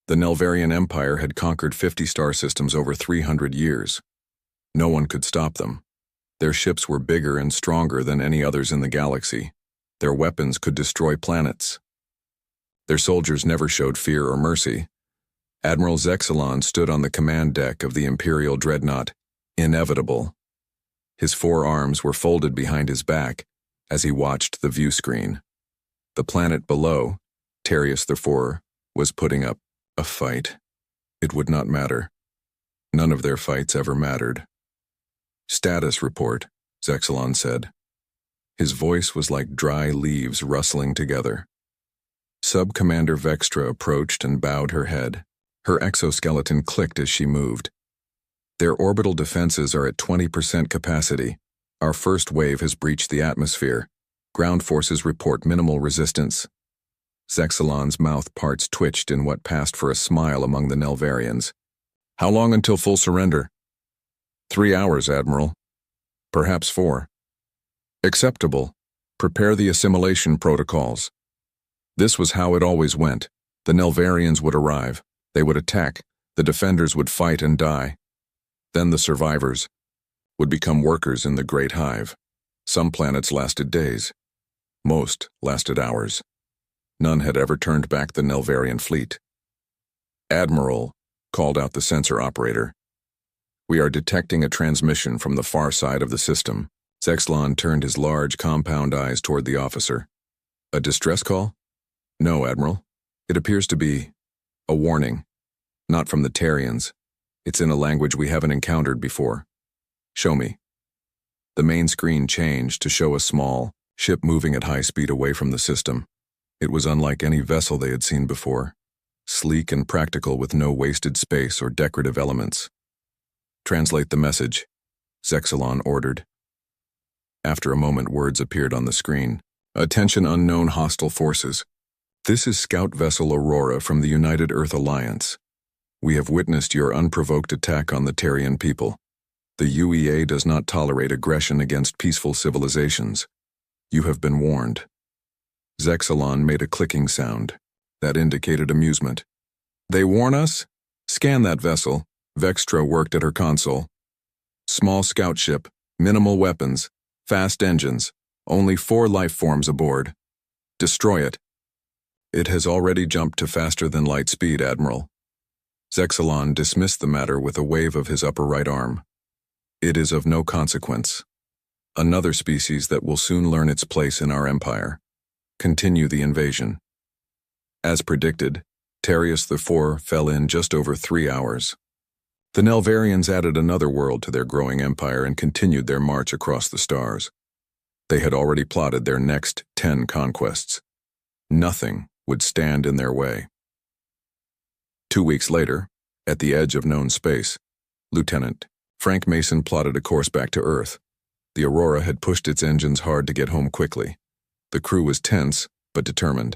The Nelvarian Empire had conquered 50 star systems over 300 years. No one could stop them. Their ships were bigger and stronger than any others in the galaxy. Their weapons could destroy planets. Their soldiers never showed fear or mercy. Admiral Zexalon stood on the command deck of the Imperial dreadnought, inevitable. His 4 arms were folded behind his back as he watched the view screen. The planet below, Historias IV, was putting up a fight. It would not matter. None of their fights ever mattered. "Status report," Zexalon said. His voice was like dry leaves rustling together. Sub-Commander Vextra approached and bowed her head. Her exoskeleton clicked as she moved. "Their orbital defenses are at 20% capacity. Our first wave has breached the atmosphere. Ground forces report minimal resistance." Zexalon's mouth parts twitched in what passed for a smile among the Nelvarians. "How long until full surrender?" 3 hours, Admiral. Perhaps 4. Acceptable. Prepare the assimilation protocols. This was how it always went. The Nelvarians would arrive. They would attack. The defenders would fight and die. Then the survivors would become workers in the Great Hive. Some planets lasted days. Most lasted hours. None had ever turned back the Nelvarian fleet. "Admiral," called out the sensor operator. "We are detecting a transmission from the far side of the system." Zexalon turned his large, compound eyes toward the officer. "A distress call?" "No, Admiral. It appears to be a warning. Not from the Terrians. It's in a language we haven't encountered before." "Show me." The main screen changed to show a small ship moving at high speed away from the system. It was unlike any vessel they had seen before, sleek and practical with no wasted space or decorative elements. "Translate the message," Zexalon ordered. After a moment, words appeared on the screen. "Attention, unknown hostile forces. This is Scout Vessel Aurora from the United Earth Alliance. We have witnessed your unprovoked attack on the Terrian people. The UEA does not tolerate aggression against peaceful civilizations. You have been warned." Zexalon made a clicking sound. That indicated amusement. "They warn us? Scan that vessel." Vextra worked at her console. "Small scout ship, minimal weapons, fast engines, only 4 life forms aboard. Destroy it." "It has already jumped to faster than light speed, Admiral." Zexalon dismissed the matter with a wave of his upper right arm. "It is of no consequence. Another species that will soon learn its place in our empire. Continue the invasion." As predicted, Historias IV fell in just over 3 hours. The Nelvarians added another world to their growing empire and continued their march across the stars. They had already plotted their next 10 conquests. Nothing would stand in their way. 2 weeks later, at the edge of known space, Lieutenant Frank Mason plotted a course back to Earth. The Aurora had pushed its engines hard to get home quickly. The crew was tense, but determined.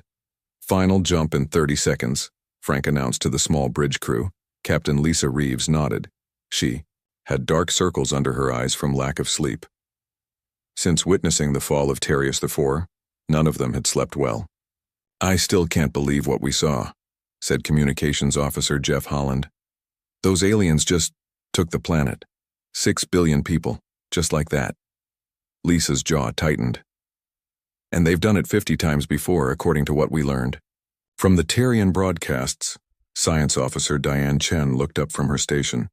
"Final jump in 30 seconds, Frank announced to the small bridge crew. Captain Lisa Reeves nodded. She had dark circles under her eyes from lack of sleep. Since witnessing the fall of Historias IV, none of them had slept well. "I still can't believe what we saw," said Communications Officer Jeff Holland. "Those aliens just took the planet. 6 billion people, just like that." Lisa's jaw tightened. "And they've done it 50 times before, according to what we learned." From the Terrian broadcasts, Science Officer Diane Chen looked up from her station.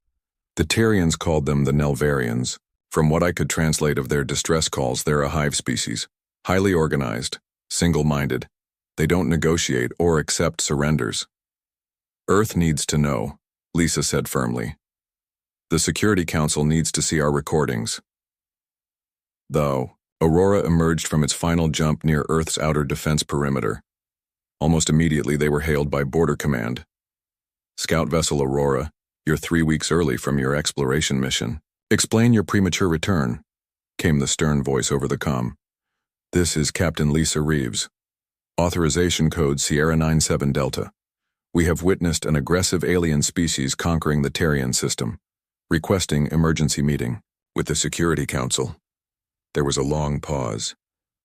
"The Terrians called them the Nelvarians. From what I could translate of their distress calls, they're a hive species. Highly organized, single-minded. They don't negotiate or accept surrenders." "Earth needs to know," Lisa said firmly. "The Security Council needs to see our recordings." Though, Aurora emerged from its final jump near Earth's outer defense perimeter. Almost immediately they were hailed by Border Command. "Scout Vessel Aurora, you're 3 weeks early from your exploration mission. Explain your premature return," came the stern voice over the comm. "This is Captain Lisa Reeves. Authorization code Sierra 97 Delta. We have witnessed an aggressive alien species conquering the Terrian system. Requesting emergency meeting with the Security Council." There was a long pause.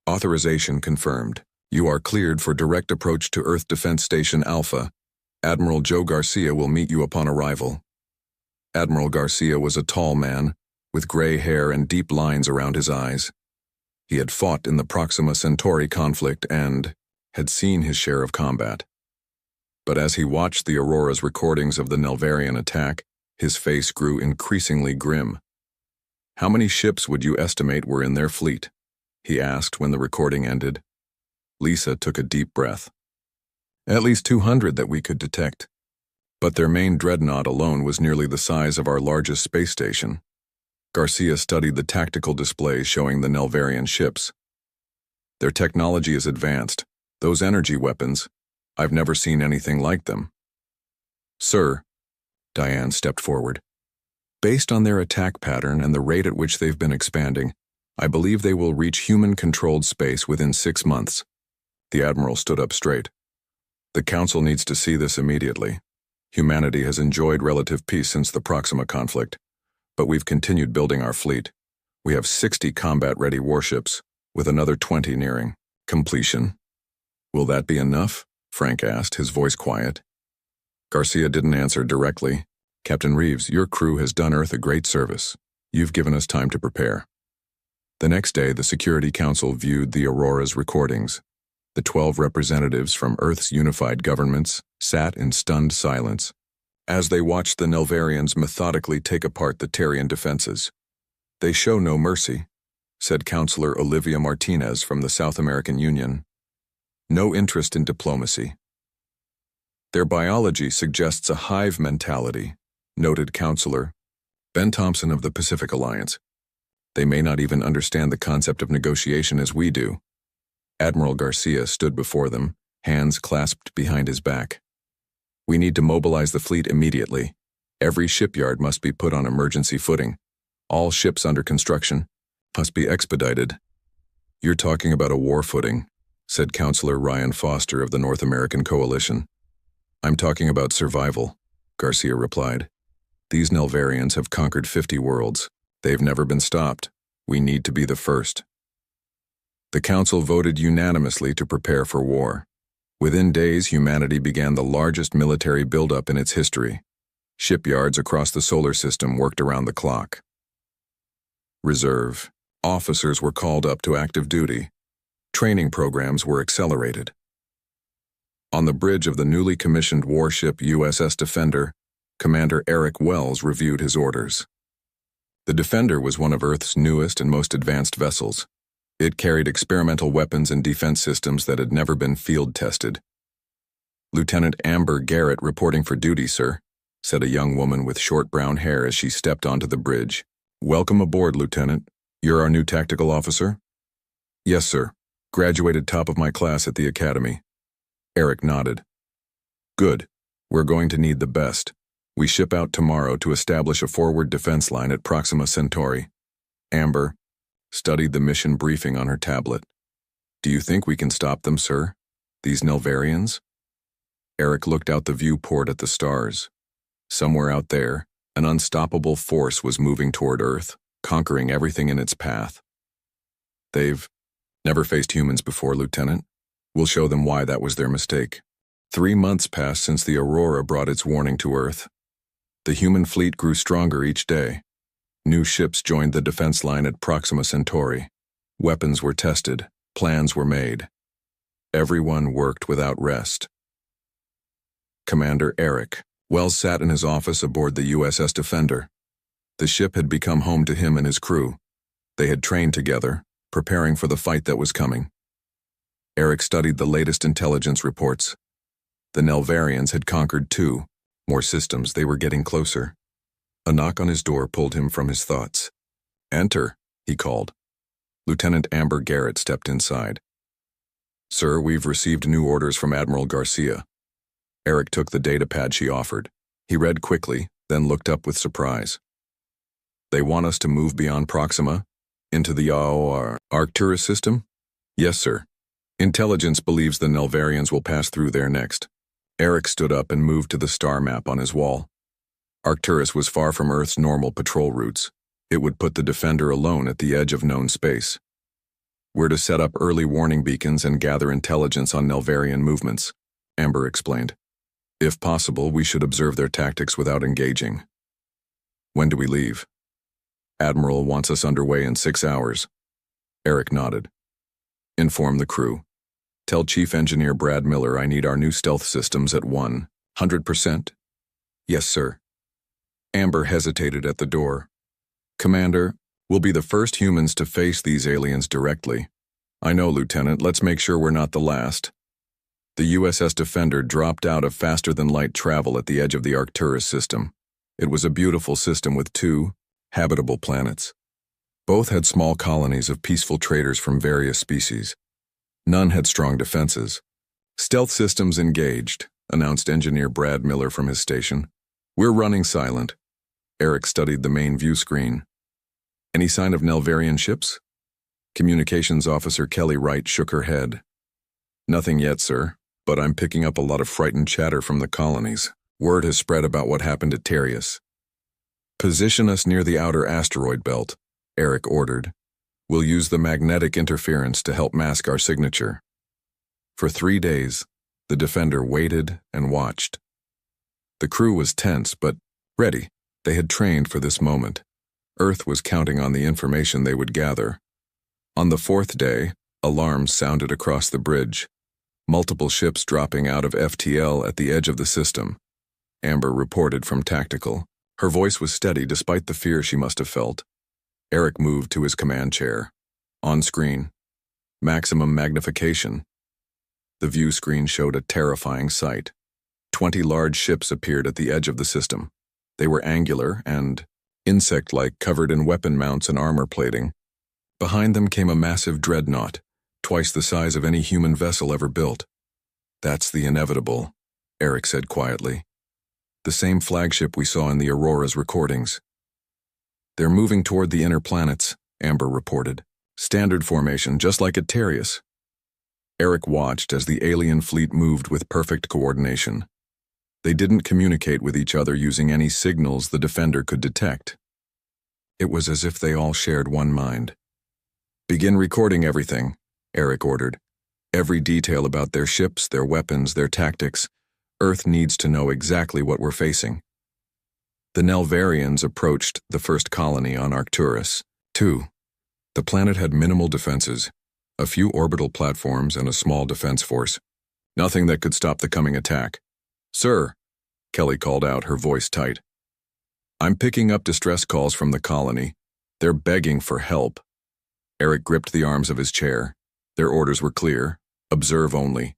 "Authorization confirmed. You are cleared for direct approach to Earth Defense Station Alpha Admiral Joe Garcia will meet you upon arrival. Admiral Garcia was a tall man, with gray hair and deep lines around his eyes. He had fought in the Proxima Centauri conflict and had seen his share of combat. But as he watched the Aurora's recordings of the Nelvarian attack, his face grew increasingly grim. "How many ships would you estimate were in their fleet?" he asked when the recording ended. Lisa took a deep breath. "At least 200 that we could detect. But their main dreadnought alone was nearly the size of our largest space station." Garcia studied the tactical displays showing the Nelvarian ships. "Their technology is advanced. Those energy weapons, I've never seen anything like them." "Sir," Diane stepped forward, "based on their attack pattern and the rate at which they've been expanding, I believe they will reach human-controlled space within 6 months. The Admiral stood up straight. "The Council needs to see this immediately. Humanity has enjoyed relative peace since the Proxima conflict, but we've continued building our fleet. We have 60 combat-ready warships, with another 20 nearing completion." "Will that be enough?" Frank asked, his voice quiet. Garcia didn't answer directly. "Captain Reeves, your crew has done Earth a great service. You've given us time to prepare." The next day, the Security Council viewed the Aurora's recordings. The 12 representatives from Earth's unified governments sat in stunned silence as they watched the Nelvarians methodically take apart the Terrian defenses. "They show no mercy," said Councilor Olivia Martinez from the South American Union. "No interest in diplomacy." "Their biology suggests a hive mentality," noted Councilor Ben Thompson of the Pacific Alliance. "They may not even understand the concept of negotiation as we do." Admiral Garcia stood before them, hands clasped behind his back. "We need to mobilize the fleet immediately. Every shipyard must be put on emergency footing. All ships under construction must be expedited." "You're talking about a war footing," said Councilor Ryan Foster of the North American Coalition. "I'm talking about survival," Garcia replied. "These Nelvarians have conquered 50 worlds. They've never been stopped. We need to be the first." The Council voted unanimously to prepare for war. Within days, humanity began the largest military buildup in its history. Shipyards across the solar system worked around the clock. Reserve officers were called up to active duty. Training programs were accelerated. On the bridge of the newly commissioned warship USS Defender, Commander Eric Wells reviewed his orders. The Defender was one of Earth's newest and most advanced vessels. It carried experimental weapons and defense systems that had never been field-tested. "Lieutenant Amber Garrett reporting for duty, sir," said a young woman with short brown hair as she stepped onto the bridge. "Welcome aboard, Lieutenant. You're our new tactical officer?" "Yes, sir. Graduated top of my class at the academy." Eric nodded. "Good. We're going to need the best. We ship out tomorrow to establish a forward defense line at Proxima Centauri." Amber studied the mission briefing on her tablet. "Do you think we can stop them, sir? These Nelvarians?" Eric looked out the viewport at the stars. Somewhere out there, an unstoppable force was moving toward Earth, conquering everything in its path. "They've never faced humans before, Lieutenant. We'll show them why that was their mistake." 3 months passed since the Aurora brought its warning to Earth. The human fleet grew stronger each day. New ships joined the defense line at Proxima Centauri. Weapons were tested, plans were made. Everyone worked without rest. Commander Eric Wells sat in his office aboard the USS Defender. The ship had become home to him and his crew. They had trained together, preparing for the fight that was coming. Eric studied the latest intelligence reports. The Nelvarians had conquered 2 more systems. They were getting closer. A knock on his door pulled him from his thoughts. "Enter," he called. Lieutenant Amber Garrett stepped inside. "Sir, we've received new orders from Admiral Garcia." Eric took the datapad she offered. He read quickly, then looked up with surprise. "They want us to move beyond Proxima, into the Arcturus system?" "Yes, sir. Intelligence believes the Nelvarians will pass through there next." Eric stood up and moved to the star map on his wall. Arcturus was far from Earth's normal patrol routes. It would put the Defender alone at the edge of known space. "We're to set up early warning beacons and gather intelligence on Nelvarian movements," Amber explained. If possible, we should observe their tactics without engaging. When do we leave? Admiral wants us underway in 6 hours. Eric nodded. Inform the crew. Tell Chief Engineer Brad Miller I need our new stealth systems at 100%. Yes, sir. Amber hesitated at the door. Commander, we'll be the first humans to face these aliens directly. I know, Lieutenant. Let's make sure we're not the last. The USS Defender dropped out of faster-than-light travel at the edge of the Arcturus system. It was a beautiful system with 2 habitable planets. Both had small colonies of peaceful traders from various species. None had strong defenses. Stealth systems engaged, announced Engineer Brad Miller from his station. We're running silent. Eric studied the main view screen. Any sign of Nelvarian ships? Communications Officer Kelly Wright shook her head. Nothing yet, sir, but I'm picking up a lot of frightened chatter from the colonies. Word has spread about what happened at Historias. Position us near the outer asteroid belt, Eric ordered. We'll use the magnetic interference to help mask our signature. For 3 days, the Defender waited and watched. The crew was tense but ready. They had trained for this moment. Earth was counting on the information they would gather. On the 4th day, alarms sounded across the bridge. Multiple ships dropping out of FTL at the edge of the system. Amber reported from Tactical. Her voice was steady despite the fear she must have felt. Eric moved to his command chair. On screen. Maximum magnification. The view screen showed a terrifying sight. 20 large ships appeared at the edge of the system. They were angular and insect-like, covered in weapon mounts and armor plating. Behind them came a massive dreadnought, twice the size of any human vessel ever built. That's the inevitable, Eric said quietly. The same flagship we saw in the Aurora's recordings. They're moving toward the inner planets, Amber reported. Standard formation, just like at Historias. Eric watched as the alien fleet moved with perfect coordination. They didn't communicate with each other using any signals the Defender could detect. It was as if they all shared one mind. Begin recording everything, Eric ordered. Every detail about their ships, their weapons, their tactics. Earth needs to know exactly what we're facing. The Nelvarians approached the first colony on Arcturus. 2. The planet had minimal defenses, a few orbital platforms and a small defense force. Nothing that could stop the coming attack. Sir, Kelly called out, her voice tight. I'm picking up distress calls from the colony. They're begging for help. Eric gripped the arms of his chair. Their orders were clear. Observe only.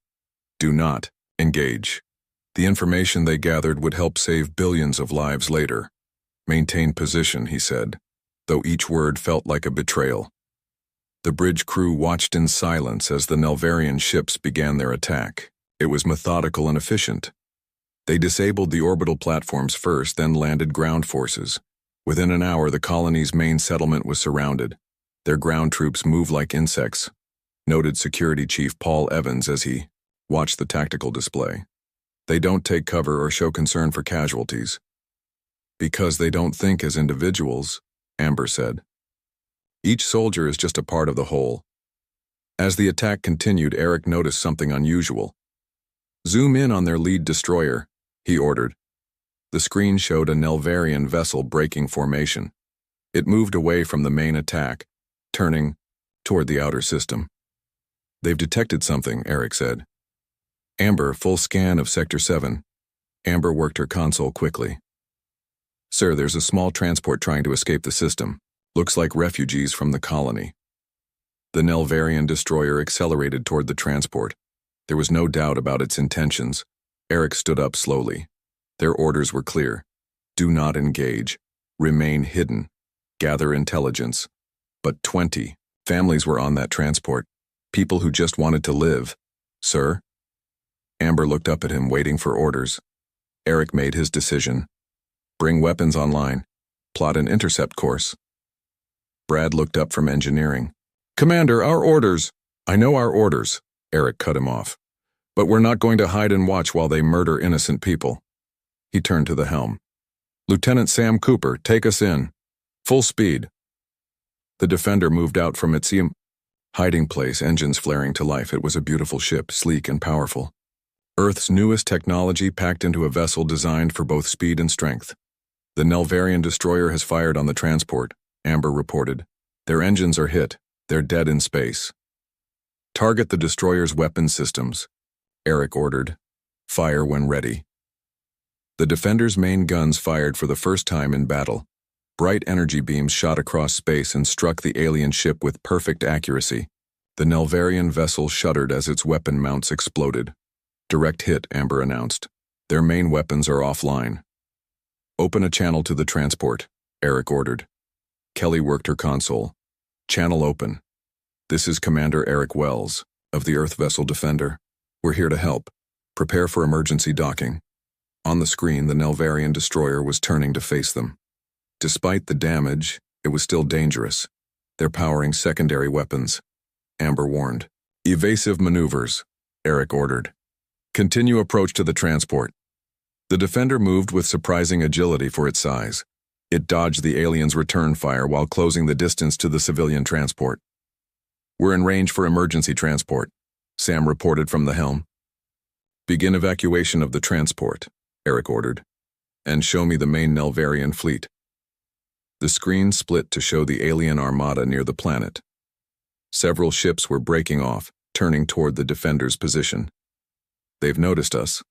Do not engage. The information they gathered would help save billions of lives later. Maintain position, he said, though each word felt like a betrayal. The bridge crew watched in silence as the Nelvarian ships began their attack. It was methodical and efficient. They disabled the orbital platforms first, then landed ground forces. Within an hour, the colony's main settlement was surrounded. Their ground troops moved like insects, noted Security Chief Paul Evans as he watched the tactical display. They don't take cover or show concern for casualties. Because they don't think as individuals, Amber said. Each soldier is just a part of the whole. As the attack continued, Eric noticed something unusual. Zoom in on their lead destroyer, he ordered. The screen showed a Nelvarian vessel breaking formation. It moved away from the main attack, turning toward the outer system. They've detected something, Eric said. Amber, full scan of Sector 7. Amber worked her console quickly. Sir, there's a small transport trying to escape the system. Looks like refugees from the colony. The Nelvarian destroyer accelerated toward the transport. There was no doubt about its intentions. Eric stood up slowly. Their orders were clear. Do not engage. Remain hidden. Gather intelligence. But 20 families were on that transport. People who just wanted to live. Sir? Amber looked up at him, waiting for orders. Eric made his decision. Bring weapons online. Plot an intercept course. Brad looked up from engineering. Commander, our orders. I know our orders. Eric cut him off. But we're not going to hide and watch while they murder innocent people. He turned to the helm. Lieutenant Sam Cooper, take us in. Full speed. The Defender moved out from its hiding place, engines flaring to life. It was a beautiful ship, sleek and powerful. Earth's newest technology packed into a vessel designed for both speed and strength. The Nelvarian destroyer has fired on the transport, Amber reported. Their engines are hit. They're dead in space. Target the destroyer's weapon systems, Eric ordered. Fire when ready. The Defender's main guns fired for the first time in battle. Bright energy beams shot across space and struck the alien ship with perfect accuracy. The Nelvarian vessel shuddered as its weapon mounts exploded. Direct hit, Amber announced. Their main weapons are offline. Open a channel to the transport, Eric ordered. Kelly worked her console. Channel open. This is Commander Eric Wells, of the Earth Vessel Defender. We're here to help. Prepare for emergency docking. On the screen, the Nelvarian destroyer was turning to face them. Despite the damage, it was still dangerous. They're powering secondary weapons, Amber warned. Evasive maneuvers, Eric ordered. Continue approach to the transport. The Defender moved with surprising agility for its size. It dodged the alien's return fire while closing the distance to the civilian transport. We're in range for emergency transport, Sam reported from the helm. Begin evacuation of the transport, Eric ordered, and show me the main Nelvarian fleet. The screen split to show the alien armada near the planet. Several ships were breaking off, turning toward the Defender's position. They've noticed us,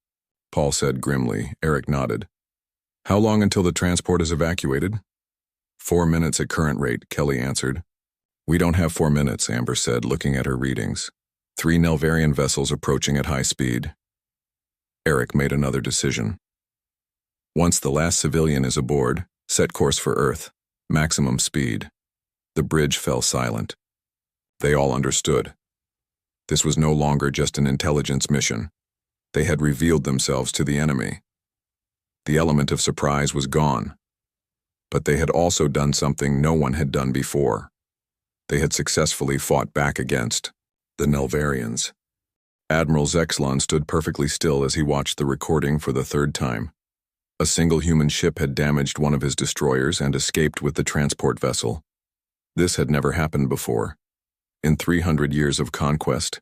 Paul said grimly. Eric nodded. How long until the transport is evacuated? 4 minutes at current rate, Kelly answered. We don't have 4 minutes, Amber said, looking at her readings. 3 Nelvarian vessels approaching at high speed. Eric made another decision. Once the last civilian is aboard, set course for Earth, maximum speed. The bridge fell silent. They all understood. This was no longer just an intelligence mission. They had revealed themselves to the enemy. The element of surprise was gone. But they had also done something no one had done before. They had successfully fought back against the Nelvarians. Admiral Zexlon stood perfectly still as he watched the recording for the third time. A single human ship had damaged one of his destroyers and escaped with the transport vessel. This had never happened before. In 300 years of conquest,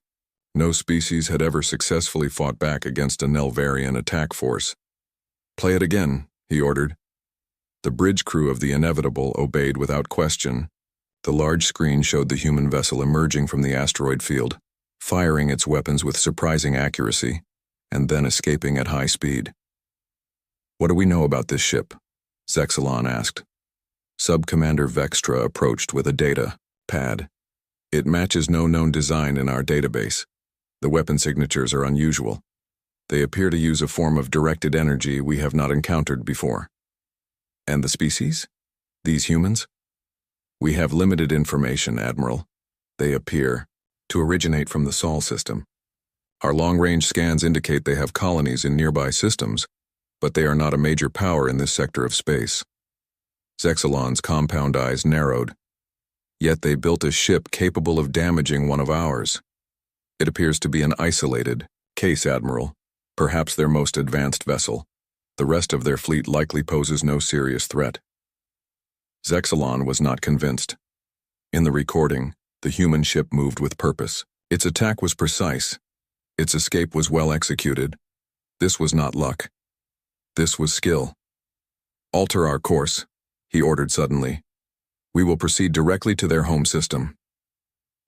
no species had ever successfully fought back against a Nelvarian attack force. Play it again, he ordered. The bridge crew of the Inevitable obeyed without question. The large screen showed the human vessel emerging from the asteroid field, firing its weapons with surprising accuracy, and then escaping at high speed. What do we know about this ship? Zexalon asked. Sub-Commander Vextra approached with a data pad. It matches no known design in our database. The weapon signatures are unusual. They appear to use a form of directed energy we have not encountered before. And the species? These humans? We have limited information, Admiral. They appear to originate from the Sol system. Our long-range scans indicate they have colonies in nearby systems, but they are not a major power in this sector of space. Zexalon's compound eyes narrowed. Yet they built a ship capable of damaging one of ours. It appears to be an isolated case, Admiral, perhaps their most advanced vessel. The rest of their fleet likely poses no serious threat. Zexalon was not convinced. In the recording, the human ship moved with purpose. Its attack was precise. Its escape was well executed. This was not luck. This was skill. Alter our course, he ordered suddenly. We will proceed directly to their home system.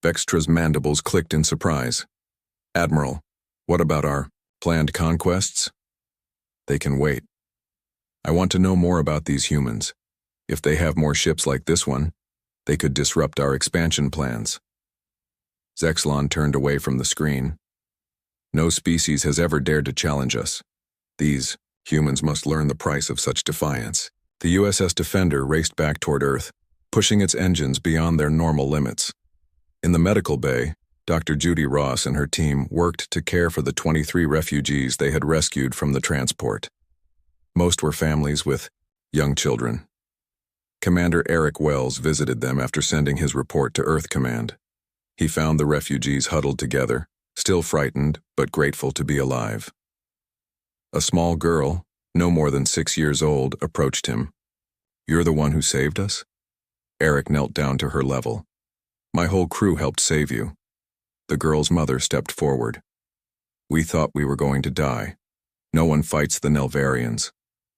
Vextra's mandibles clicked in surprise. Admiral, what about our planned conquests? They can wait. I want to know more about these humans. If they have more ships like this one, they could disrupt our expansion plans. Zexalon turned away from the screen. No species has ever dared to challenge us. These humans must learn the price of such defiance. The USS Defender raced back toward Earth, pushing its engines beyond their normal limits. In the medical bay, Dr. Judy Ross and her team worked to care for the 23 refugees they had rescued from the transport. Most were families with young children. Commander Eric Wells visited them after sending his report to Earth Command. He found the refugees huddled together, still frightened but grateful to be alive. A small girl, no more than 6 years old, approached him. "You're the one who saved us?" Eric knelt down to her level. "My whole crew helped save you." The girl's mother stepped forward. We thought we were going to die. No one fights the Nelvarians.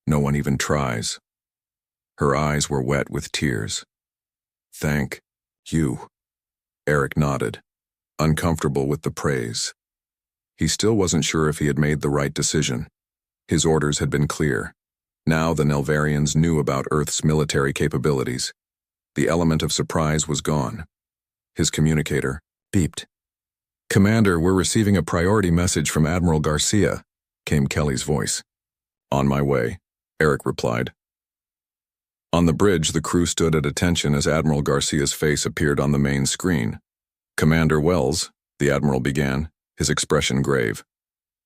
No one even tries. Her eyes were wet with tears. Thank you. Eric nodded, uncomfortable with the praise. He still wasn't sure if he had made the right decision. His orders had been clear. Now the Nelvarians knew about Earth's military capabilities. The element of surprise was gone. His communicator beeped. "Commander, we're receiving a priority message from Admiral Garcia," came Kelly's voice. "On my way," Eric replied. On the bridge, the crew stood at attention as Admiral Garcia's face appeared on the main screen. "Commander Wells," the Admiral began, his expression grave.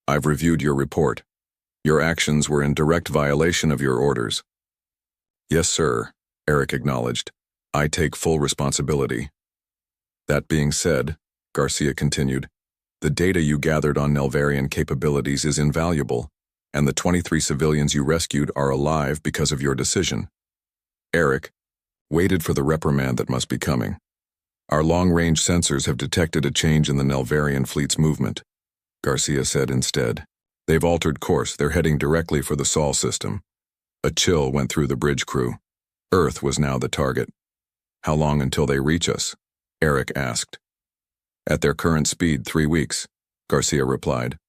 "I've reviewed your report. Your actions were in direct violation of your orders." "Yes, sir," Eric acknowledged. "I take full responsibility." "That being said," Garcia continued, "the data you gathered on Nelvarian capabilities is invaluable, and the 23 civilians you rescued are alive because of your decision." Eric waited for the reprimand that must be coming. "Our long-range sensors have detected a change in the Nelvarian fleet's movement," Garcia said instead. "They've altered course. They're heading directly for the Sol system." A chill went through the bridge crew. Earth was now the target. "How long until they reach us?" Eric asked. "At their current speed, 3 weeks," Garcia replied.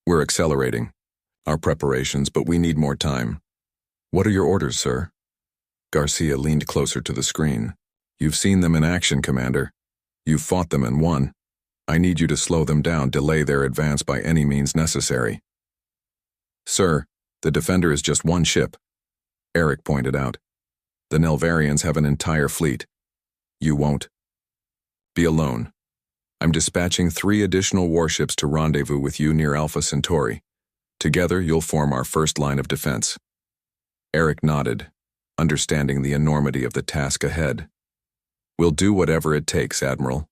"We're accelerating our preparations, but we need more time." "What are your orders, sir?" Garcia leaned closer to the screen. "You've seen them in action, Commander. You've fought them and won. I need you to slow them down, delay their advance by any means necessary." "Sir, the Defender is just one ship," Eric pointed out. "The Nelvarians have an entire fleet. You won't be alone. I'm dispatching 3 additional warships to rendezvous with you near Alpha Centauri. Together, you'll form our first line of defense." Eric nodded, understanding the enormity of the task ahead. "We'll do whatever it takes, Admiral."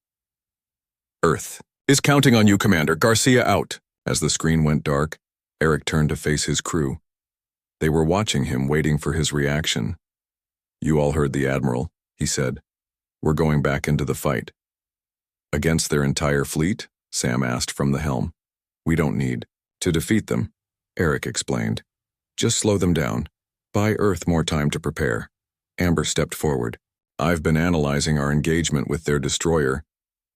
"Earth is counting on you, Commander. Garcia out." As the screen went dark, Eric turned to face his crew. They were watching him, waiting for his reaction. "You all heard the Admiral," he said. "We're going back into the fight." "Against their entire fleet?" Sam asked from the helm. "We don't need to defeat them," Eric explained. "Just slow them down. Buy Earth more time to prepare." Amber stepped forward. "I've been analyzing our engagement with their destroyer.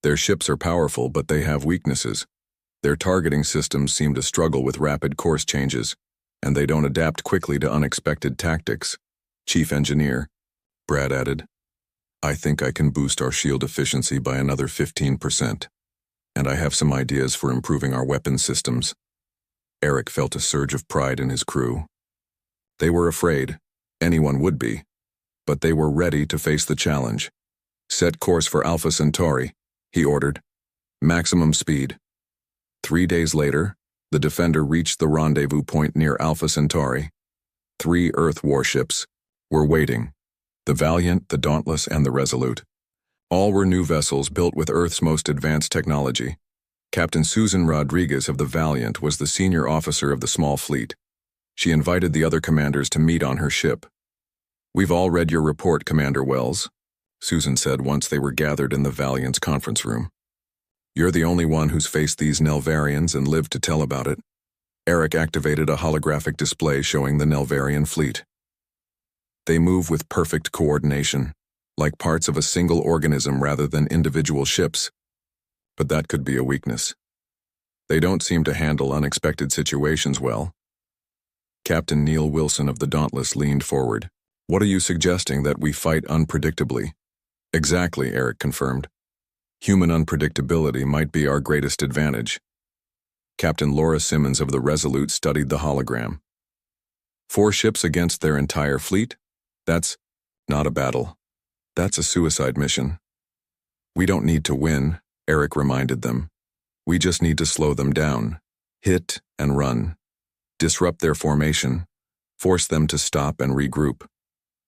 Their ships are powerful, but they have weaknesses. Their targeting systems seem to struggle with rapid course changes, and they don't adapt quickly to unexpected tactics." Chief Engineer Brad added, "I think I can boost our shield efficiency by another 15%, and I have some ideas for improving our weapon systems." Eric felt a surge of pride in his crew. They were afraid. Anyone would be. But they were ready to face the challenge. "Set course for Alpha Centauri," he ordered. "Maximum speed." 3 days later, the Defender reached the rendezvous point near Alpha Centauri. 3 Earth warships were waiting: the Valiant, the Dauntless, and the Resolute. All were new vessels built with Earth's most advanced technology. Captain Susan Rodriguez of the Valiant was the senior officer of the small fleet. She invited the other commanders to meet on her ship. "We've all read your report, Commander Wells," Susan said once they were gathered in the Valiant's conference room. "You're the only one who's faced these Nelvarians and lived to tell about it." Eric activated a holographic display showing the Nelvarian fleet. "They move with perfect coordination, like parts of a single organism rather than individual ships. But that could be a weakness. They don't seem to handle unexpected situations well." Captain Neil Wilson of the Dauntless leaned forward. "What are you suggesting, that we fight unpredictably?" "Exactly," Eric confirmed. "Human unpredictability might be our greatest advantage." Captain Laura Simmons of the Resolute studied the hologram. 4 ships against their entire fleet? That's not a battle. That's a suicide mission." "We don't need to win," Eric reminded them. "We just need to slow them down. Hit and run. Disrupt their formation. Force them to stop and regroup."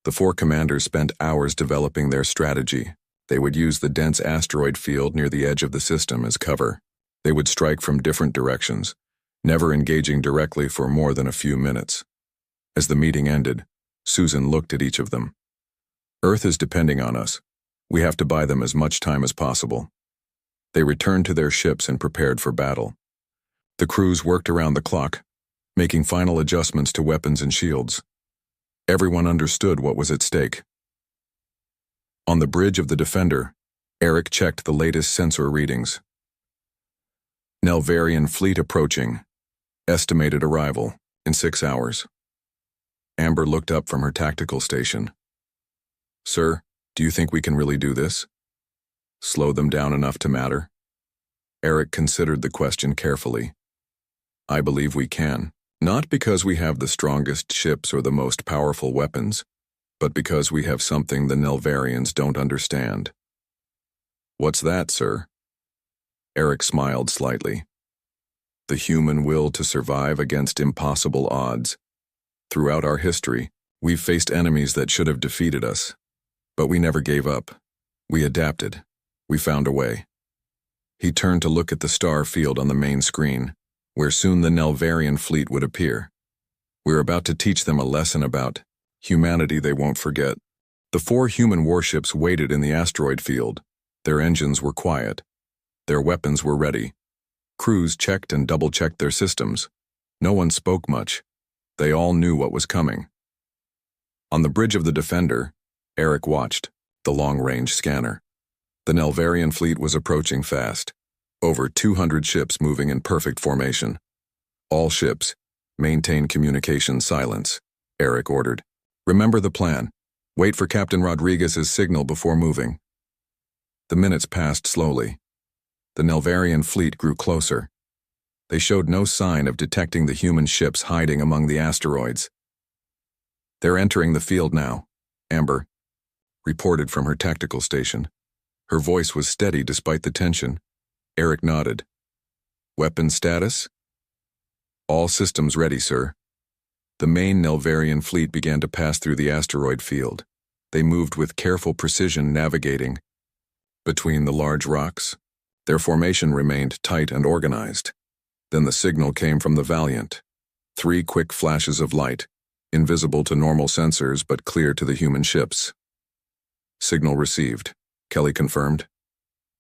The 4 commanders spent hours developing their strategy. They would use the dense asteroid field near the edge of the system as cover. They would strike from different directions, never engaging directly for more than a few minutes. As the meeting ended, Susan looked at each of them. "Earth is depending on us. We have to buy them as much time as possible." They returned to their ships and prepared for battle. The crews worked around the clock, making final adjustments to weapons and shields. Everyone understood what was at stake. On the bridge of the Defender, Eric checked the latest sensor readings. Nelvarian fleet approaching. Estimated arrival in 6 hours. Amber looked up from her tactical station. Sir, do you think we can really do this? Slow them down enough to matter? Eric considered the question carefully. I believe we can, not because we have the strongest ships or the most powerful weapons, but because we have something the Nelvarians don't understand. What's that, sir? Eric smiled slightly. The human will to survive against impossible odds. Throughout our history, we've faced enemies that should have defeated us. But we never gave up. We adapted. We found a way. He turned to look at the star field on the main screen, where soon the Nelvarian fleet would appear. We're about to teach them a lesson about humanity they won't forget. The 4 human warships waited in the asteroid field. Their engines were quiet. Their weapons were ready. Crews checked and double-checked their systems. No one spoke much. They all knew what was coming. On the bridge of the Defender, Eric watched the long-range scanner. The Nelvarian fleet was approaching fast. Over 200 ships moving in perfect formation. All ships, maintain communication silence, Eric ordered. Remember the plan. Wait for Captain Rodriguez's signal before moving. The minutes passed slowly. The Nelvarian fleet grew closer. They showed no sign of detecting the human ships hiding among the asteroids. They're entering the field now, Amber reported from her tactical station. Her voice was steady despite the tension. Eric nodded. Weapon status? All systems ready, sir. The main Nelvarian fleet began to pass through the asteroid field. They moved with careful precision, navigating between the large rocks. Their formation remained tight and organized. Then the signal came from the Valiant. 3 quick flashes of light, invisible to normal sensors but clear to the human ships. Signal received, Kelly confirmed.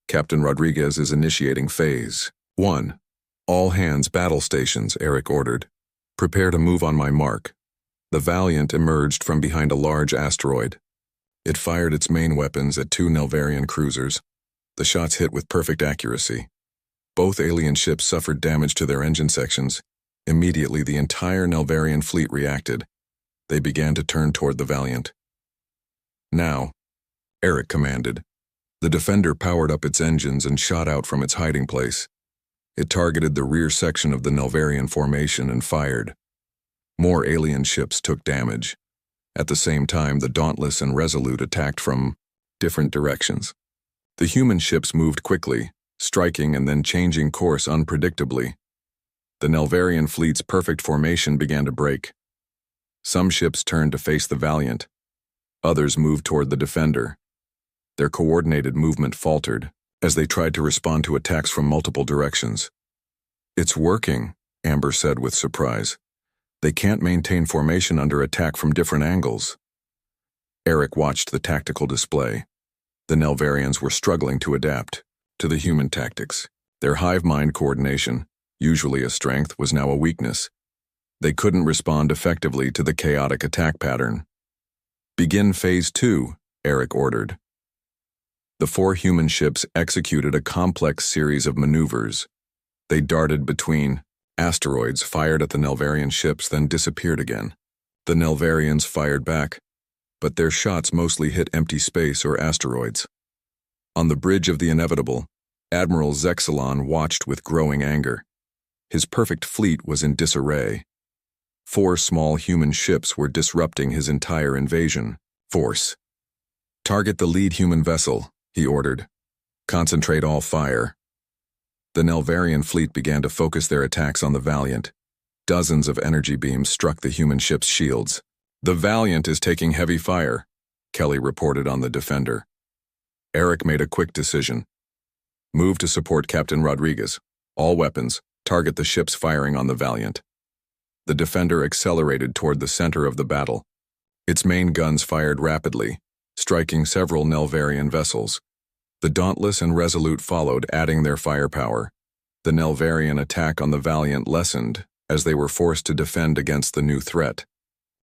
Captain Rodriguez is initiating phase 1. All hands battle stations, Eric ordered. Prepare to move on my mark. The Valiant emerged from behind a large asteroid. It fired its main weapons at 2 Nelvarian cruisers. The shots hit with perfect accuracy. Both alien ships suffered damage to their engine sections. Immediately, the entire Nelvarian fleet reacted. They began to turn toward the Valiant. Now, Eric commanded. The Defender powered up its engines and shot out from its hiding place. It targeted the rear section of the Nelvarian formation and fired. More alien ships took damage. At the same time, the Dauntless and Resolute attacked from different directions. The human ships moved quickly, striking and then changing course unpredictably. The Nelvarian fleet's perfect formation began to break. Some ships turned to face the Valiant. Others moved toward the Defender. Their coordinated movement faltered as they tried to respond to attacks from multiple directions. It's working, Amber said with surprise. They can't maintain formation under attack from different angles. Eric watched the tactical display. The Nelvarians were struggling to adapt to the human tactics. Their hive-mind coordination, usually a strength, was now a weakness. They couldn't respond effectively to the chaotic attack pattern. Begin phase 2, Eric ordered. The 4 human ships executed a complex series of maneuvers. They darted between asteroids, fired at the Nelvarian ships, then disappeared again. The Nelvarians fired back, but their shots mostly hit empty space or asteroids. On the bridge of the inevitable, Admiral Zexalon watched with growing anger. His perfect fleet was in disarray. 4 small human ships were disrupting his entire invasion force. Target the lead human vessel, he ordered. Concentrate all fire. The Nelvarian fleet began to focus their attacks on the Valiant. Dozens of energy beams struck the human ship's shields. The Valiant is taking heavy fire, Kelly reported on the Defender. Eric made a quick decision. Move to support Captain Rodriguez. All weapons, target the ships firing on the Valiant. The Defender accelerated toward the center of the battle. Its main guns fired rapidly, striking several Nelvarian vessels. The Dauntless and Resolute followed, adding their firepower. The Nelvarian attack on the Valiant lessened as they were forced to defend against the new threat,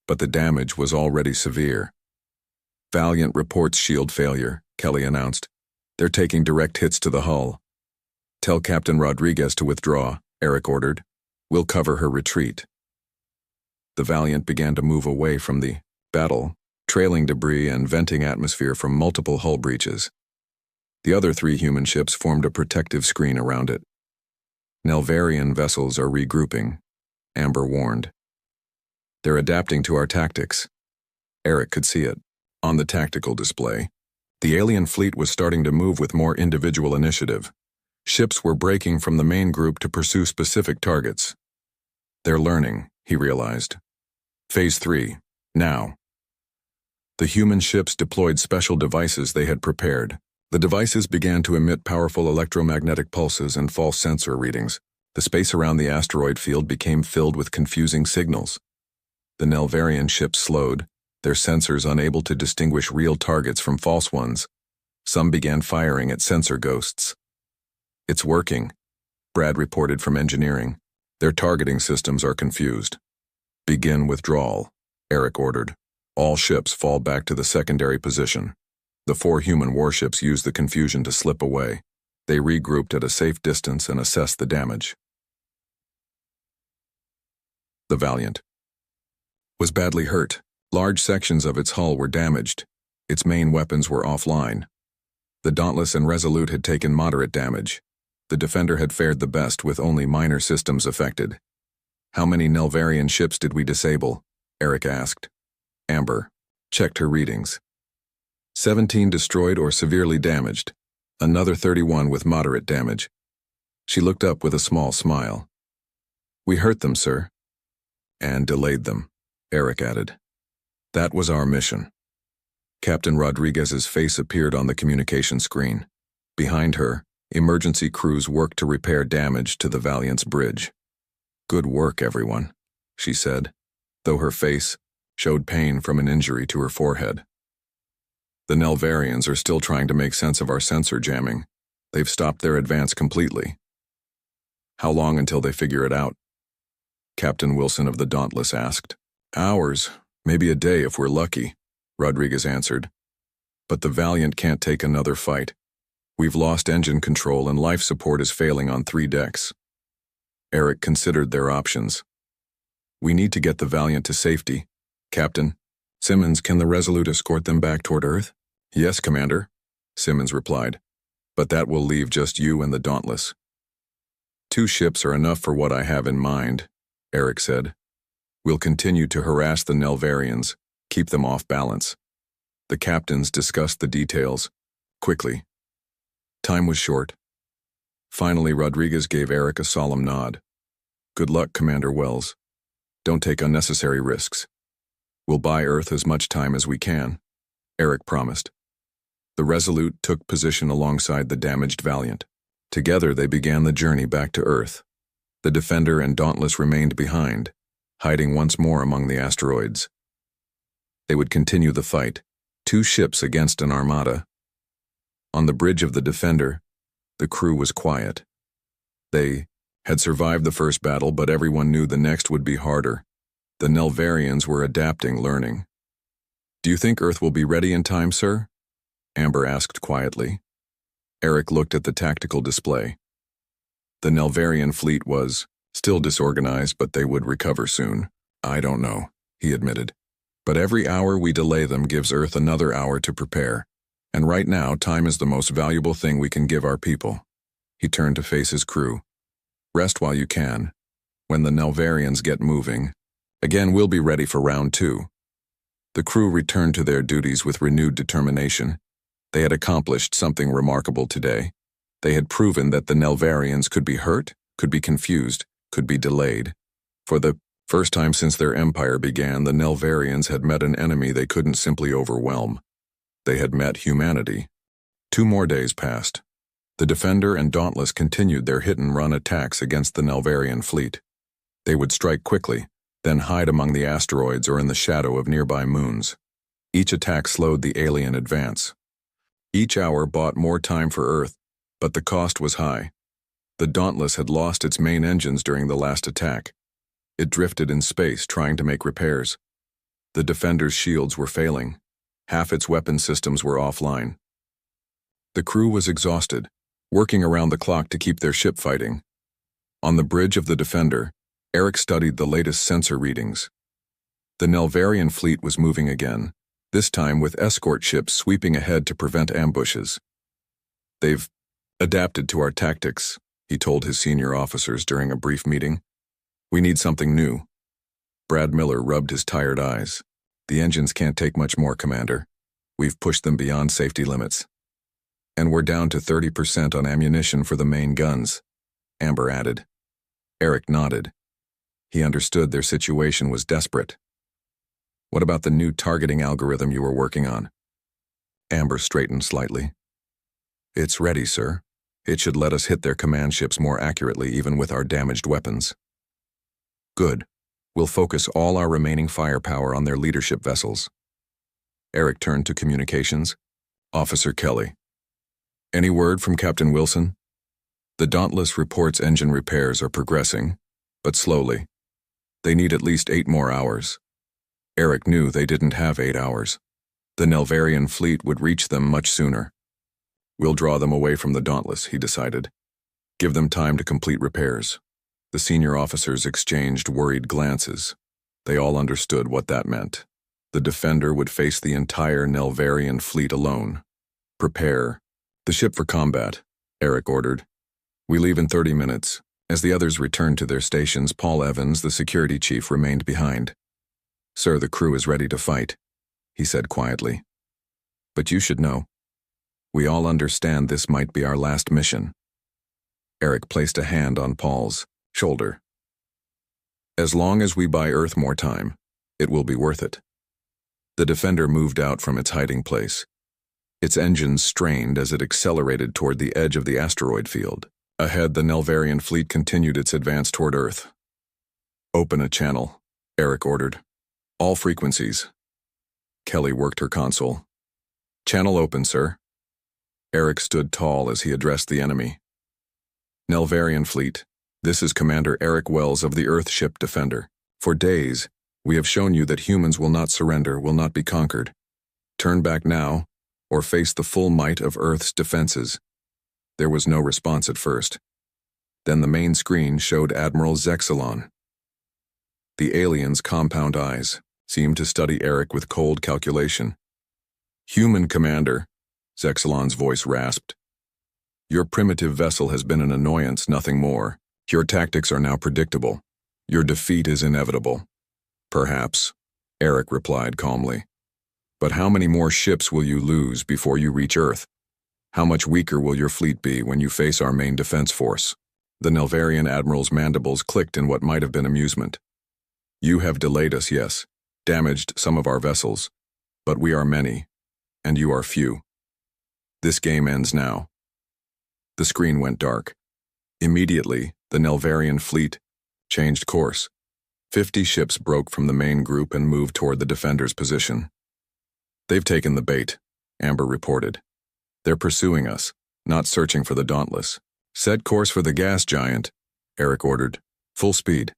but the damage was already severe. Valiant reports shield failure, Kelly announced. They're taking direct hits to the hull. Tell Captain Rodriguez to withdraw, Eric ordered. We'll cover her retreat. The Valiant began to move away from the battle, trailing debris and venting atmosphere from multiple hull breaches. The other 3 human ships formed a protective screen around it. Nelvarian vessels are regrouping, Amber warned. They're adapting to our tactics. Eric could see it. On the tactical display, the alien fleet was starting to move with more individual initiative. Ships were breaking from the main group to pursue specific targets. They're learning, he realized. Phase 3, now. The human ships deployed special devices they had prepared. The devices began to emit powerful electromagnetic pulses and false sensor readings. The space around the asteroid field became filled with confusing signals. The Nelvarian ships slowed, their sensors unable to distinguish real targets from false ones. Some began firing at sensor ghosts. It's working, Brad reported from engineering. Their targeting systems are confused. Begin withdrawal, Eric ordered. All ships fall back to the secondary position. The 4 human warships used the confusion to slip away. They regrouped at a safe distance and assessed the damage. The Valiant was badly hurt. Large sections of its hull were damaged. Its main weapons were offline. The Dauntless and Resolute had taken moderate damage. The Defender had fared the best with only minor systems affected. How many Nelvarian ships did we disable? Eric asked. Amber checked her readings. 17 destroyed or severely damaged. Another 31 with moderate damage. She looked up with a small smile. We hurt them, sir. And delayed them, Eric added. That was our mission. Captain Rodriguez's face appeared on the communication screen. Behind her, emergency crews worked to repair damage to the Valiant's bridge. Good work, everyone, she said, though her face showed pain from an injury to her forehead. The Nelvarians are still trying to make sense of our sensor jamming. They've stopped their advance completely. How long until they figure it out? Captain Wilson of the Dauntless asked. Hours, maybe a day if we're lucky, Rodriguez answered. But the Valiant can't take another fight. We've lost engine control and life support is failing on 3 decks. Eric considered their options. We need to get the Valiant to safety. Captain, Simmons, can the Resolute escort them back toward Earth? Yes, Commander, Simmons replied. But that will leave just you and the Dauntless. 2 ships are enough for what I have in mind, Eric said. We'll continue to harass the Nelvarians, keep them off balance. The captains discussed the details, quickly. Time was short. Finally, Rodriguez gave Eric a solemn nod. Good luck, Commander Wells. Don't take unnecessary risks. We'll buy Earth as much time as we can, Eric promised. The Resolute took position alongside the damaged Valiant. Together they began the journey back to Earth. The Defender and Dauntless remained behind, hiding once more among the asteroids. They would continue the fight, 2 ships against an armada. On the bridge of the Defender, the crew was quiet. They had survived the first battle, but everyone knew the next would be harder. The Nelvarians were adapting, learning. Do you think Earth will be ready in time, sir? Amber asked quietly. Eric looked at the tactical display. The Nelvarian fleet was still disorganized, but they would recover soon. I don't know, he admitted. But every hour we delay them gives Earth another hour to prepare. And right now, time is the most valuable thing we can give our people. He turned to face his crew. Rest while you can. When the Nelvarians get moving, again, we'll be ready for round 2. The crew returned to their duties with renewed determination. They had accomplished something remarkable today. They had proven that the Nelvarians could be hurt, could be confused, could be delayed. For the first time since their empire began, the Nelvarians had met an enemy they couldn't simply overwhelm. They had met humanity. 2 more days passed. The Defender and Dauntless continued their hit-and-run attacks against the Nelvarian fleet. They would strike quickly, then hide among the asteroids or in the shadow of nearby moons. Each attack slowed the alien advance. Each hour bought more time for Earth, but the cost was high. The Dauntless had lost its main engines during the last attack. It drifted in space, trying to make repairs. The Defender's shields were failing. Half its weapon systems were offline. The crew was exhausted, working around the clock to keep their ship fighting. On the bridge of the Defender, Eric studied the latest sensor readings. The Nelvarian fleet was moving again, this time with escort ships sweeping ahead to prevent ambushes. "They've adapted to our tactics," he told his senior officers during a brief meeting. "We need something new." Brad Miller rubbed his tired eyes. "The engines can't take much more, Commander. We've pushed them beyond safety limits. And we're down to 30% on ammunition for the main guns," Amber added. Eric nodded. He understood their situation was desperate. "What about the new targeting algorithm you were working on?" Amber straightened slightly. "It's ready, sir. It should let us hit their command ships more accurately even with our damaged weapons." "Good. We'll focus all our remaining firepower on their leadership vessels." Eric turned to communications. "Officer Kelly. Any word from Captain Wilson?" "The Dauntless reports engine repairs are progressing, but slowly. They need at least 8 more hours." Eric knew they didn't have 8 hours. The Nelvarian fleet would reach them much sooner. "We'll draw them away from the Dauntless," he decided. "Give them time to complete repairs." The senior officers exchanged worried glances. They all understood what that meant. The Defender would face the entire Nelvarian fleet alone. "Prepare the ship for combat," Eric ordered. "We leave in 30 minutes." As the others returned to their stations, Paul Evans, the security chief, remained behind. "Sir, the crew is ready to fight," he said quietly. "But you should know. We all understand this might be our last mission." Eric placed a hand on Paul's shoulder. "As long as we buy Earth more time, it will be worth it." The Defender moved out from its hiding place. Its engines strained as it accelerated toward the edge of the asteroid field. Ahead, the Nelvarian fleet continued its advance toward Earth. "Open a channel," Eric ordered. "All frequencies." Kelly worked her console. "Channel open, sir." Eric stood tall as he addressed the enemy. "Nelvarian fleet, this is Commander Eric Wells of the Earthship Defender. For days, we have shown you that humans will not surrender, will not be conquered. Turn back now, or face the full might of Earth's defenses." There was no response at first. Then the main screen showed Admiral Zexalon. The alien's compound eyes seemed to study Eric with cold calculation. "Human Commander," Zexalon's voice rasped. "Your primitive vessel has been an annoyance, nothing more. Your tactics are now predictable. Your defeat is inevitable." "Perhaps," Eric replied calmly. "But how many more ships will you lose before you reach Earth? How much weaker will your fleet be when you face our main defense force?" The Nelvarian admiral's mandibles clicked in what might have been amusement. "You have delayed us, yes, damaged some of our vessels, but we are many, and you are few. This game ends now." The screen went dark. Immediately, the Nelvarian fleet changed course. 50 ships broke from the main group and moved toward the Defender's position. "They've taken the bait," Amber reported. "They're pursuing us, not searching for the Dauntless." "Set course for the gas giant," Eric ordered. "Full speed."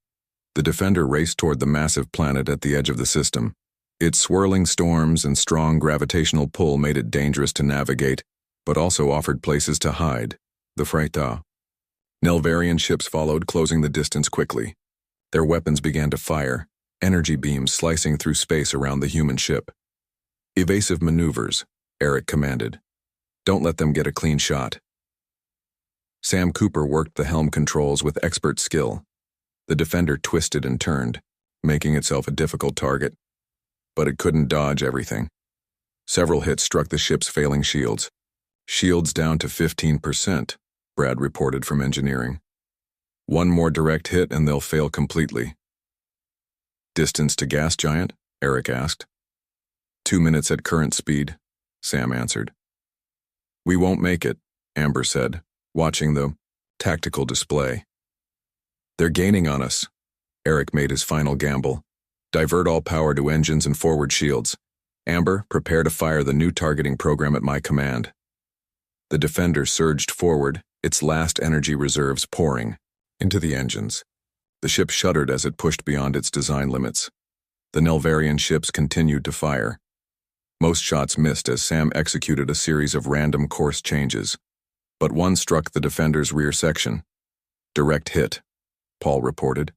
The Defender raced toward the massive planet at the edge of the system. Its swirling storms and strong gravitational pull made it dangerous to navigate, but also offered places to hide. The Freita. Nelvarian ships followed, closing the distance quickly. Their weapons began to fire, energy beams slicing through space around the human ship. "Evasive maneuvers," Eric commanded. "Don't let them get a clean shot." Sam Cooper worked the helm controls with expert skill. The Defender twisted and turned, making itself a difficult target. But it couldn't dodge everything. Several hits struck the ship's failing shields. "Shields down to 15%, Brad reported from engineering. "One more direct hit and they'll fail completely." "Distance to gas giant?" Eric asked. 2 minutes at current speed, Sam answered. "We won't make it," Amber said, watching the tactical display. "They're gaining on us." Eric made his final gamble. "Divert all power to engines and forward shields. Amber, prepare to fire the new targeting program at my command." The Defender surged forward, its last energy reserves pouring into the engines. The ship shuddered as it pushed beyond its design limits. The Nelvarian ships continued to fire. Most shots missed as Sam executed a series of random course changes, but one struck the Defender's rear section. Direct hit, Paul reported.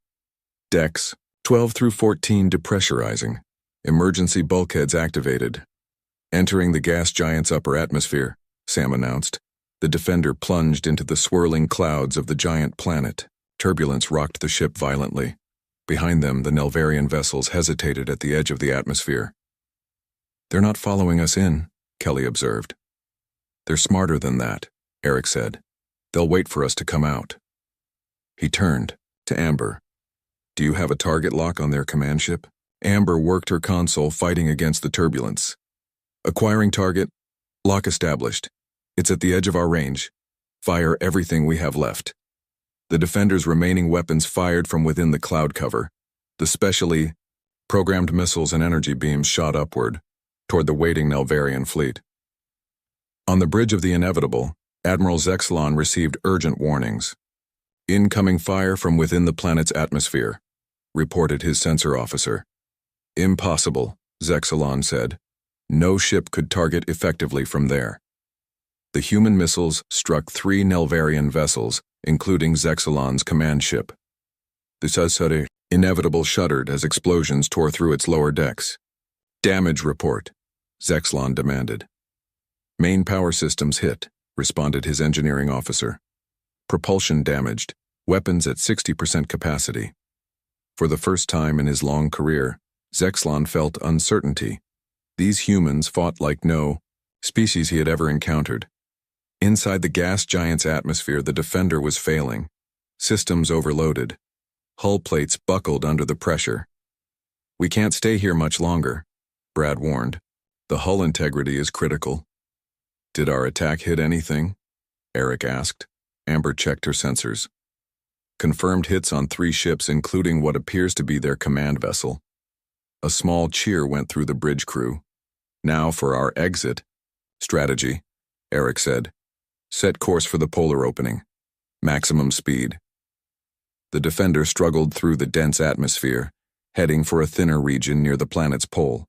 Decks 12 through 14 depressurizing. Emergency bulkheads activated. Entering the gas giant's upper atmosphere, Sam announced. The Defender plunged into the swirling clouds of the giant planet. Turbulence rocked the ship violently. Behind them, the Nelvarian vessels hesitated at the edge of the atmosphere. "They're not following us in," Kelly observed. "They're smarter than that," Eric said. "They'll wait for us to come out." He turned to Amber. "Do you have a target lock on their command ship?" Amber worked her console, fighting against the turbulence. "Acquiring target. Lock established. It's at the edge of our range. Fire everything we have left." The Defender's remaining weapons fired from within the cloud cover. The specially programmed missiles and energy beams shot upward, toward the waiting Nelvarian fleet. On the bridge of the Inevitable, Admiral Zexalon received urgent warnings. "Incoming fire from within the planet's atmosphere," reported his sensor officer. "Impossible," Zexalon said. "No ship could target effectively from there." The human missiles struck 3 Nelvarian vessels, including Zexalon's command ship. The Inevitable shuddered as explosions tore through its lower decks. "Damage report," Zexalon demanded. "Main power systems hit," responded his engineering officer. "Propulsion damaged, weapons at 60% capacity." For the first time in his long career, Zexalon felt uncertainty. These humans fought like no species he had ever encountered. Inside the gas giant's atmosphere, the Defender was failing. Systems overloaded. Hull plates buckled under the pressure. "We can't stay here much longer," Brad warned. "The hull integrity is critical." "Did our attack hit anything?" Eric asked. Amber checked her sensors. "Confirmed hits on 3 ships, including what appears to be their command vessel." A small cheer went through the bridge crew. "Now for our exit strategy," Eric said. "Set course for the polar opening. Maximum speed." The Defender struggled through the dense atmosphere, heading for a thinner region near the planet's pole.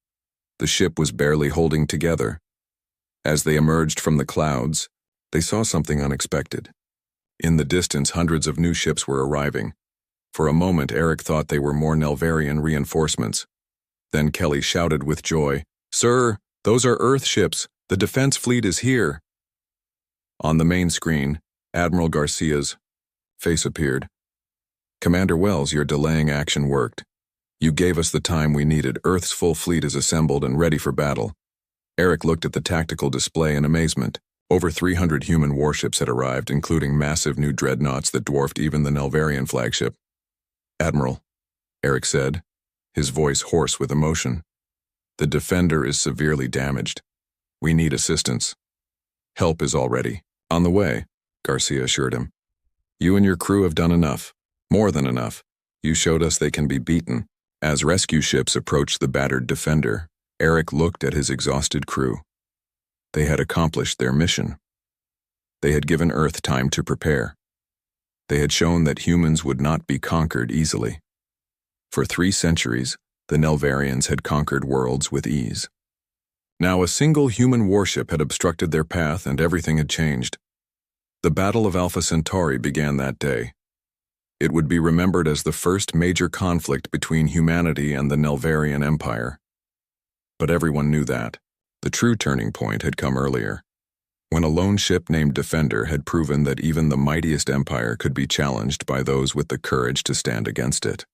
The ship was barely holding together. As they emerged from the clouds, they saw something unexpected. In the distance, hundreds of new ships were arriving. For a moment, Eric thought they were more Nelvarian reinforcements. Then Kelly shouted with joy, "Sir, those are Earth ships. The defense fleet is here." On the main screen, Admiral Garcia's face appeared. "Commander Wells, your delaying action worked. You gave us the time we needed. Earth's full fleet is assembled and ready for battle." Eric looked at the tactical display in amazement. Over 300 human warships had arrived, including massive new dreadnoughts that dwarfed even the Nelvarian flagship. "Admiral," Eric said, his voice hoarse with emotion, "the Defender is severely damaged. We need assistance." "Help is already on the way," Garcia assured him. "You and your crew have done enough. More than enough. You showed us they can be beaten." As rescue ships approached the battered Defender, Eric looked at his exhausted crew. They had accomplished their mission. They had given Earth time to prepare. They had shown that humans would not be conquered easily. For 3 centuries, the Nelvarians had conquered worlds with ease. Now a single human warship had obstructed their path and everything had changed. The Battle of Alpha Centauri began that day. It would be remembered as the first major conflict between humanity and the Nelvarian Empire. But everyone knew that. The true turning point had come earlier, when a lone ship named Defender had proven that even the mightiest empire could be challenged by those with the courage to stand against it.